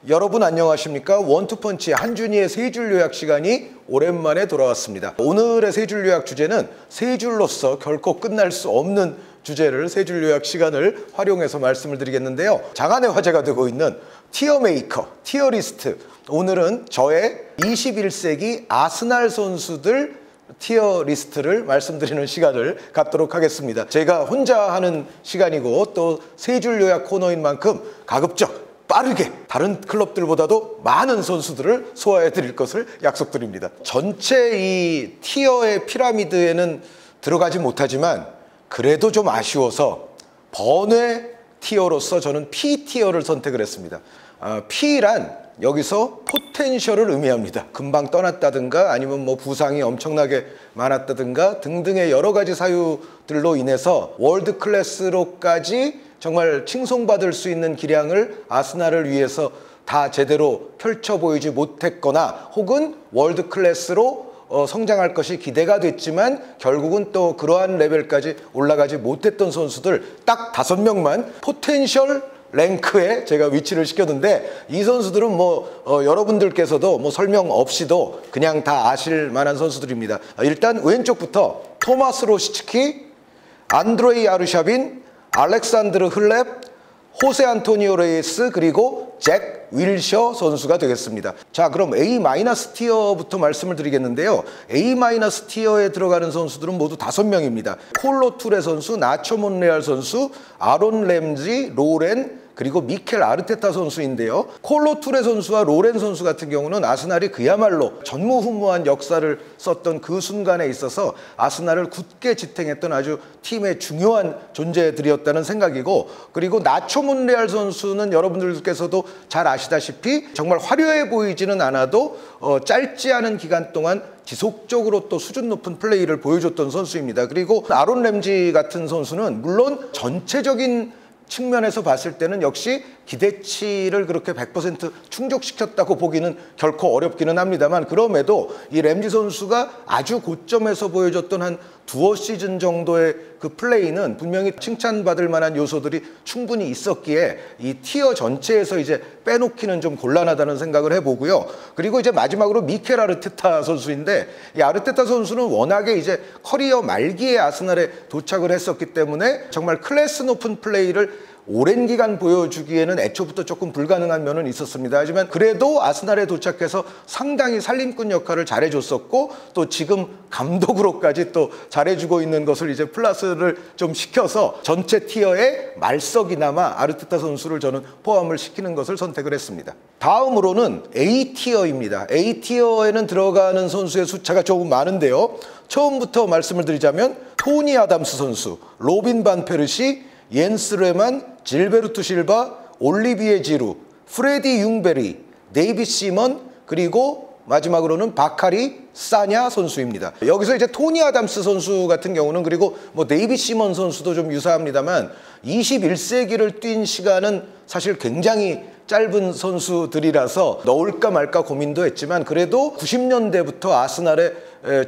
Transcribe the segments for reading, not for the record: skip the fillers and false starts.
여러분 안녕하십니까? 원투펀치 한준희의 세 줄 요약 시간이 오랜만에 돌아왔습니다. 오늘의 세 줄 요약 주제는 세 줄로서 결코 끝날 수 없는 주제를 세 줄 요약 시간을 활용해서 말씀을 드리겠는데요. 장안의 화제가 되고 있는 티어 메이커, 티어 리스트. 오늘은 저의 21세기 아스날 선수들 티어 리스트를 말씀드리는 시간을 갖도록 하겠습니다. 제가 혼자 하는 시간이고 또 세 줄 요약 코너인 만큼 가급적 빠르게 다른 클럽들보다도 많은 선수들을 소화해 드릴 것을 약속드립니다. 전체 이 티어의 피라미드에는 들어가지 못하지만 그래도 좀 아쉬워서 번외 티어로서 저는 P티어를 선택을 했습니다. P란 여기서 포텐셜을 의미합니다. 금방 떠났다든가 아니면 뭐 부상이 엄청나게 많았다든가 등등의 여러 가지 사유들로 인해서 월드 클래스로까지 정말 칭송받을 수 있는 기량을 아스날을 위해서 다 제대로 펼쳐 보이지 못했거나 혹은 월드 클래스로 성장할 것이 기대가 됐지만 결국은 또 그러한 레벨까지 올라가지 못했던 선수들 딱 5명만 포텐셜 랭크에 제가 위치를 시켰는데 이 선수들은 여러분들께서도 설명 없이도 그냥 다 아실 만한 선수들입니다. 일단 왼쪽부터 토마스 로시츠키, 안드레이 아르샤빈, 알렉산드르 흘렙, 호세 안토니오 레이스 그리고 잭 윌셔 선수가 되겠습니다. 자, 그럼 A-티어부터 말씀을 드리겠는데요. A-티어에 들어가는 선수들은 모두 5명입니다. 콜로 투레 선수, 나초 몬레알 선수, 아론 램지, 로렌 그리고 미켈 아르테타 선수인데요. 콜로 투레 선수와 로렌 선수 같은 경우는 아스날이 그야말로 전무후무한 역사를 썼던 그 순간에 있어서 아스날을 굳게 지탱했던 아주 팀의 중요한 존재들이었다는 생각이고, 그리고 나초 몬레알 선수는 여러분들께서도 잘 아시다시피 정말 화려해 보이지는 않아도 짧지 않은 기간 동안 지속적으로 또 수준 높은 플레이를 보여줬던 선수입니다. 그리고 아론 램지 같은 선수는 물론 전체적인 측면에서 봤을 때는 역시 기대치를 그렇게 100% 충족시켰다고 보기는 결코 어렵기는 합니다만, 그럼에도 이 램지 선수가 아주 고점에서 보여줬던 한 두어 시즌 정도의 그 플레이는 분명히 칭찬받을 만한 요소들이 충분히 있었기에 이 티어 전체에서 이제 빼놓기는 좀 곤란하다는 생각을 해보고요. 그리고 이제 마지막으로 미켈 아르테타 선수인데, 이 아르테타 선수는 워낙에 이제 커리어 말기에 아스날에 도착을 했었기 때문에 정말 클래스 높은 플레이를 오랜 기간 보여주기에는 애초부터 조금 불가능한 면은 있었습니다. 하지만 그래도 아스날에 도착해서 상당히 살림꾼 역할을 잘해줬었고 또 지금 감독으로까지 또 잘해주고 있는 것을 이제 플러스를 좀 시켜서 전체 티어의 말석이나마 아르테타 선수를 저는 포함을 시키는 것을 선택을 했습니다. 다음으로는 A티어입니다. A티어에는 들어가는 선수의 숫자가 조금 많은데요. 처음부터 말씀을 드리자면 토니 아담스 선수, 로빈 반 페르시, 옌스 레만, 질베르투 실바, 올리비에 지루, 프레디 융베리, 데이빗 시먼 그리고 마지막으로는 바카리 사냐 선수입니다. 여기서 이제 토니 아담스 선수 같은 경우는 그리고 데이빗 시먼 선수도 좀 유사합니다만 21세기를 뛴 시간은 사실 굉장히 짧은 선수들이라서 넣을까 말까 고민도 했지만 그래도 90년대부터 아스날의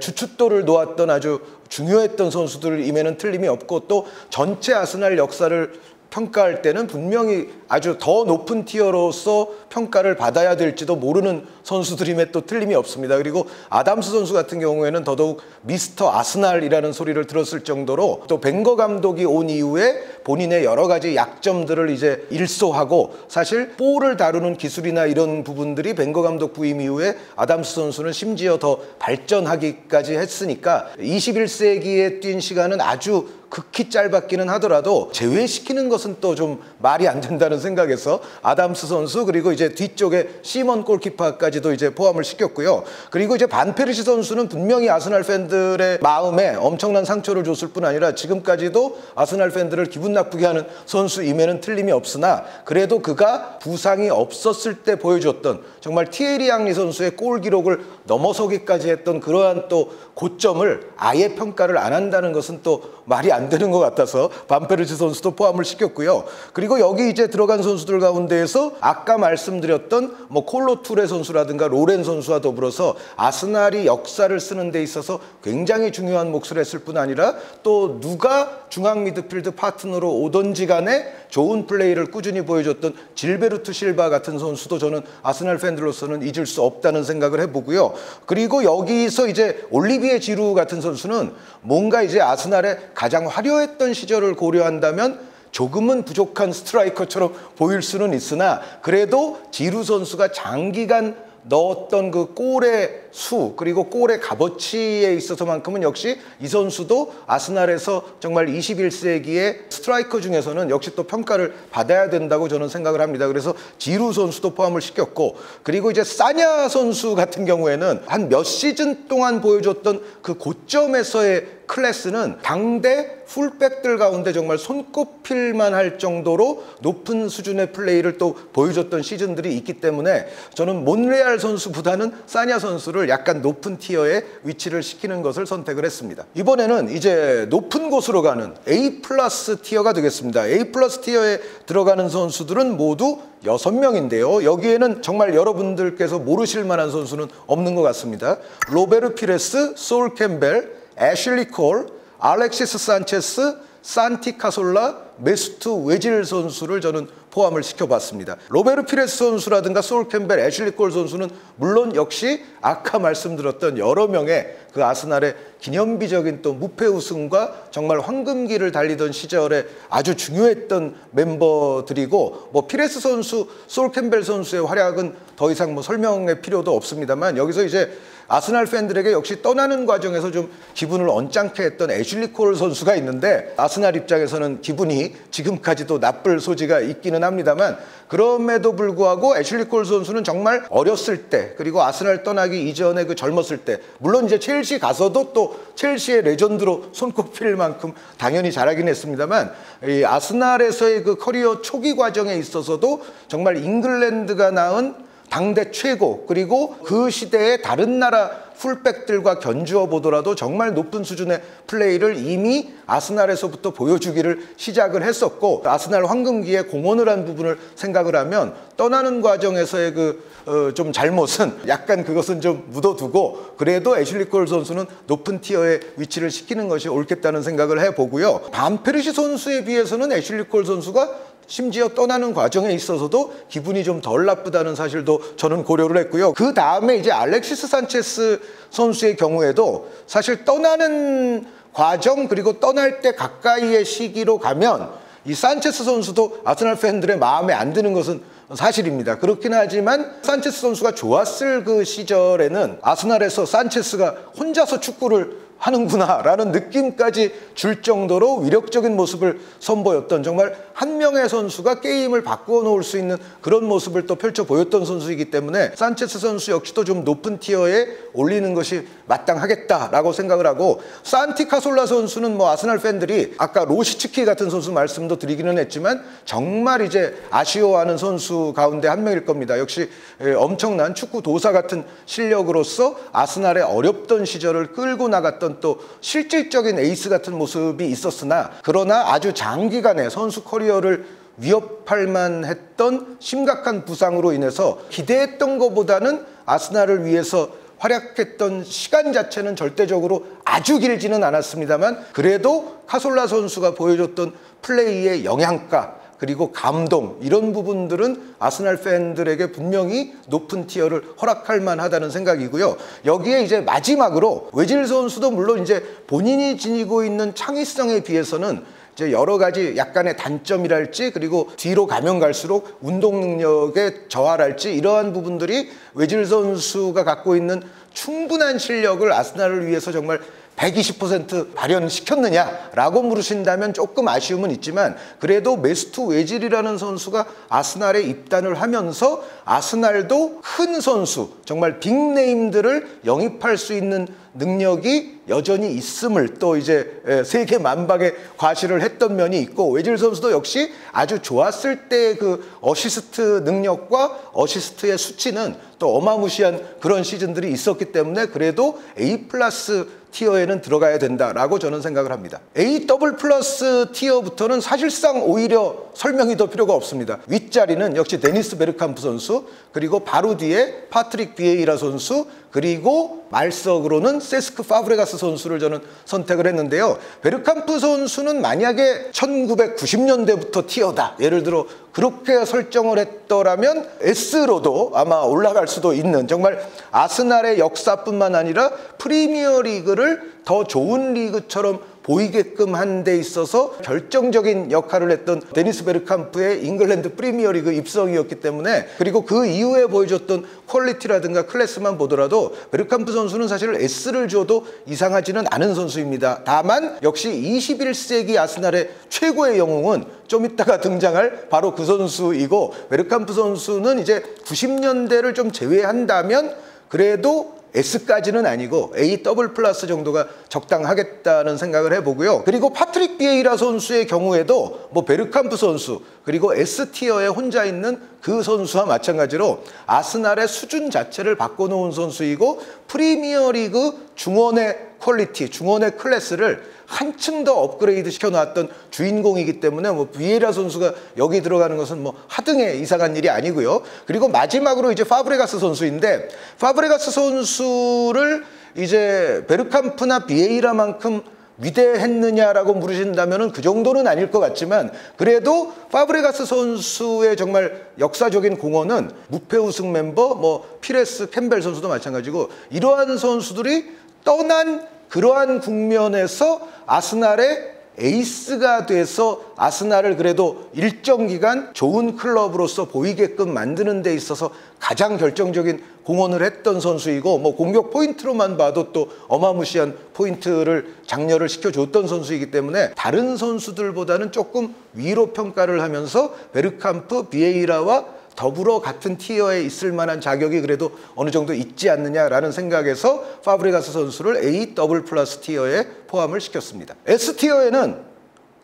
주춧돌을 놓았던 아주 중요했던 선수들임에는 틀림이 없고 또 전체 아스날 역사를 평가할 때는 분명히 아주 더 높은 티어로서 평가를 받아야 될지도 모르는 선수들임에 또 틀림이 없습니다. 그리고 아담스 선수 같은 경우에는 더더욱 미스터 아스날이라는 소리를 들었을 정도로 또 벵거 감독이 온 이후에 본인의 여러 가지 약점들을 이제 일소하고, 사실 볼을 다루는 기술이나 이런 부분들이 벵거 감독 부임 이후에 아담스 선수는 심지어 더 발전하기까지 했으니까 21세기에 뛴 시간은 아주 극히 짧았기는 하더라도 제외시키는 것은 또 좀 말이 안 된다는 생각에서 아담스 선수 그리고 이제 뒤쪽에 시먼 골키퍼까지도 이제 포함을 시켰고요. 그리고 이제 반 페르시 선수는 분명히 아스날 팬들의 마음에 엄청난 상처를 줬을 뿐 아니라 지금까지도 아스날 팬들을 기분 나쁘게 하는 선수임에는 틀림이 없으나 그래도 그가 부상이 없었을 때 보여줬던 정말 티에리 앙리 선수의 골 기록을 넘어서기까지 했던 그러한 또 고점을 아예 평가를 안 한다는 것은 또 말이 안 되는 것 같아서 반페르시 선수도 포함을 시켰고요. 그리고 여기 이제 들어간 선수들 가운데에서 아까 말씀드렸던 콜로 투레 선수라든가 로렌 선수와 더불어서 아스날이 역사를 쓰는 데 있어서 굉장히 중요한 몫을 했을 뿐 아니라 또 누가 중앙 미드필드 파트너로 오던지 간에 좋은 플레이를 꾸준히 보여줬던 질베르투 실바 같은 선수도 저는 아스날 팬들로서는 잊을 수 없다는 생각을 해보고요. 그리고 여기서 이제 올리비에 지루 같은 선수는 뭔가 이제 아스날의 가장 화려했던 시절을 고려한다면 조금은 부족한 스트라이커처럼 보일 수는 있으나 그래도 지루 선수가 장기간 넣었던 그 골의 수 그리고 골의 값어치에 있어서만큼은 역시 이 선수도 아스날에서 정말 21세기의 스트라이커 중에서는 역시 또 평가를 받아야 된다고 저는 생각을 합니다. 그래서 지루 선수도 포함을 시켰고 그리고 이제 사냐 선수 같은 경우에는 한 몇 시즌 동안 보여줬던 그 고점에서의 클래스는 당대 풀백들 가운데 정말 손꼽힐만 할 정도로 높은 수준의 플레이를 또 보여줬던 시즌들이 있기 때문에 저는 몬레알 선수보다는 사냐 선수를 약간 높은 티어에 위치를 시키는 것을 선택을 했습니다. 이번에는 이제 높은 곳으로 가는 A 플러스 티어가 되겠습니다. A 플러스 티어에 들어가는 선수들은 모두 6명인데요. 여기에는 정말 여러분들께서 모르실 만한 선수는 없는 것 같습니다. 로베르 피레스, 솔 캠벨, 애슐리 콜, 알렉시스 산체스, 산티 카솔라, 메스투 웨질 선수를 저는 포함을 시켜봤습니다. 로베르 피레스 선수라든가 솔 캠벨, 애슐리 콜 선수는 물론 역시 아까 말씀드렸던 여러 명의 그 아스날의 기념비적인 또 무패 우승과 정말 황금기를 달리던 시절에 아주 중요했던 멤버들이고 뭐 피레스 선수, 솔 캠벨 선수의 활약은 더 이상 뭐 설명의 필요도 없습니다만 여기서 이제 아스날 팬들에게 역시 떠나는 과정에서 좀 기분을 언짢게 했던 애슐리 콜 선수가 있는데 아스날 입장에서는 기분이 지금까지도 나쁠 소지가 있기는 합니다만 그럼에도 불구하고 애슐리 콜 선수는 정말 어렸을 때 그리고 아스날 떠나기 이전에 그 젊었을 때 물론 이제 첼시 가서도 또 첼시의 레전드로 손꼽힐 만큼 당연히 잘하긴 했습니다만 이 아스날에서의 그 커리어 초기 과정에 있어서도 정말 잉글랜드가 낳은 당대 최고 그리고 그 시대의 다른 나라 풀백들과 견주어 보더라도 정말 높은 수준의 플레이를 이미 아스날에서부터 보여주기를 시작을 했었고 아스날 황금기에 공헌을 한 부분을 생각을 하면 떠나는 과정에서의 그 좀 잘못은 약간 그것은 좀 묻어두고 그래도 애슐리 콜 선수는 높은 티어에 위치를 시키는 것이 옳겠다는 생각을 해보고요. 반페르시 선수에 비해서는 애슐리 콜 선수가 심지어 떠나는 과정에 있어서도 기분이 좀 덜 나쁘다는 사실도 저는 고려를 했고요. 그 다음에 이제 알렉시스 산체스 선수의 경우에도 사실 떠나는 과정 그리고 떠날 때 가까이의 시기로 가면 이 산체스 선수도 아스날 팬들의 마음에 안 드는 것은 사실입니다. 그렇긴 하지만 산체스 선수가 좋았을 그 시절에는 아스날에서 산체스가 혼자서 축구를 하는구나 라는 느낌까지 줄 정도로 위력적인 모습을 선보였던 정말 한 명의 선수가 게임을 바꾸어 놓을 수 있는 그런 모습을 또 펼쳐 보였던 선수이기 때문에 산체스 선수 역시도 좀 높은 티어에 올리는 것이 마땅하겠다라고 생각을 하고 산티 카솔라 선수는 뭐 아스날 팬들이 아까 로시츠키 같은 선수 말씀도 드리기는 했지만 정말 이제 아쉬워하는 선수 가운데 한 명일 겁니다. 역시 엄청난 축구 도사 같은 실력으로서 아스날의 어렵던 시절을 끌고 나갔던 또 실질적인 에이스 같은 모습이 있었으나 그러나 아주 장기간의 선수 커리어를 위협할 만했던 심각한 부상으로 인해서 기대했던 것보다는 아스날을 위해서 활약했던 시간 자체는 절대적으로 아주 길지는 않았습니다만 그래도 카솔라 선수가 보여줬던 플레이의 영향가 그리고 감동 이런 부분들은 아스날 팬들에게 분명히 높은 티어를 허락할 만하다는 생각이고요. 여기에 이제 마지막으로 웨질 선수도 물론 이제 본인이 지니고 있는 창의성에 비해서는 이제 여러 가지 약간의 단점이랄지 그리고 뒤로 가면 갈수록 운동 능력의 저하랄지 이러한 부분들이 웨질 선수가 갖고 있는 충분한 실력을 아스날을 위해서 정말 120% 발현시켰느냐라고 물으신다면 조금 아쉬움은 있지만 그래도 메스투 웨질이라는 선수가 아스날에 입단을 하면서 아스날도 큰 선수 정말 빅네임들을 영입할 수 있는 능력이 여전히 있음을 또 이제 세계 만박에 과시를 했던 면이 있고 웨질 선수도 역시 아주 좋았을 때 그 어시스트 능력과 어시스트의 수치는 또 어마무시한 그런 시즌들이 있었기 때문에 그래도 A 플러스 티어에는 들어가야 된다라고 저는 생각을 합니다. A 더블 플러스 티어부터는 사실상 오히려 설명이 더 필요가 없습니다. 윗자리는 역시 데니스 베르캄프 선수 그리고 바로 뒤에 파트릭 비에이라 선수 그리고 말석으로는 세스크 파브레가스 선수를 저는 선택을 했는데요. 베르캄프 선수는 만약에 1990년대부터 티어다, 예를 들어 그렇게 설정을 했더라면 S로도 아마 올라갈 수도 있는, 정말 아스날의 역사뿐만 아니라 프리미어 리그를 더 좋은 리그처럼 보이게끔 한 데 있어서 결정적인 역할을 했던 데니스 베르캄프의 잉글랜드 프리미어리그 입성이었기 때문에, 그리고 그 이후에 보여줬던 퀄리티라든가 클래스만 보더라도 베르캄프 선수는 사실 S를 줘도 이상하지는 않은 선수입니다. 다만 역시 21세기 아스날의 최고의 영웅은 좀 이따가 등장할 바로 그 선수이고, 베르캄프 선수는 이제 90년대를 좀 제외한다면 그래도 S까지는 아니고 A 더블 플러스 정도가 적당하겠다는 생각을 해보고요. 그리고 파트릭 비에이라 선수의 경우에도 뭐 베르캄프 선수 그리고 S티어에 혼자 있는 그 선수와 마찬가지로 아스날의 수준 자체를 바꿔놓은 선수이고, 프리미어리그 중원의 퀄리티, 중원의 클래스를 한층 더 업그레이드 시켜놨던 주인공이기 때문에 뭐 비에이라 선수가 여기 들어가는 것은 뭐 하등의 이상한 일이 아니고요. 그리고 마지막으로 이제 파브레가스 선수인데, 파브레가스 선수를 이제 베르캄프나 비에이라만큼 위대했느냐라고 물으신다면 그 정도는 아닐 것 같지만, 그래도 파브레가스 선수의 정말 역사적인 공헌은 무패 우승 멤버 뭐 피레스 캠벨 선수도 마찬가지고, 이러한 선수들이 떠난 그러한 국면에서 아스날의 에이스가 돼서 아스날을 그래도 일정 기간 좋은 클럽으로서 보이게끔 만드는 데 있어서 가장 결정적인 공헌을 했던 선수이고, 뭐 공격 포인트로만 봐도 또 어마무시한 포인트를 장려를 시켜줬던 선수이기 때문에 다른 선수들보다는 조금 위로 평가를 하면서 베르캄프, 비에이라와 더불어 같은 티어에 있을 만한 자격이 그래도 어느 정도 있지 않느냐라는 생각에서 파브레가스 선수를 A 더블 플러스 티어에 포함을 시켰습니다. S 티어에는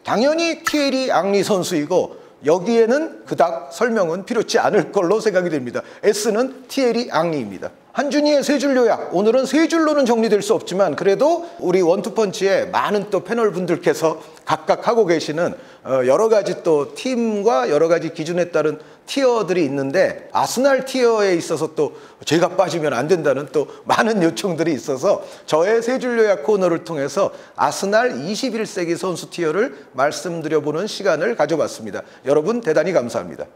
당연히 티에리 앙리 선수이고, 여기에는 그닥 설명은 필요치 않을 걸로 생각이 됩니다. S는 티에리 앙리입니다. 한준희의 세 줄 요약, 오늘은 세 줄로는 정리될 수 없지만 그래도 우리 원투펀치의 많은 또 패널 분들께서 각각 하고 계시는 여러 가지 또 팀과 여러 가지 기준에 따른 티어들이 있는데, 아스날 티어에 있어서 또 제가 빠지면 안 된다는 또 많은 요청들이 있어서 저의 세 줄 요약 코너를 통해서 아스날 21세기 선수 티어를 말씀드려보는 시간을 가져봤습니다. 여러분 대단히 감사합니다.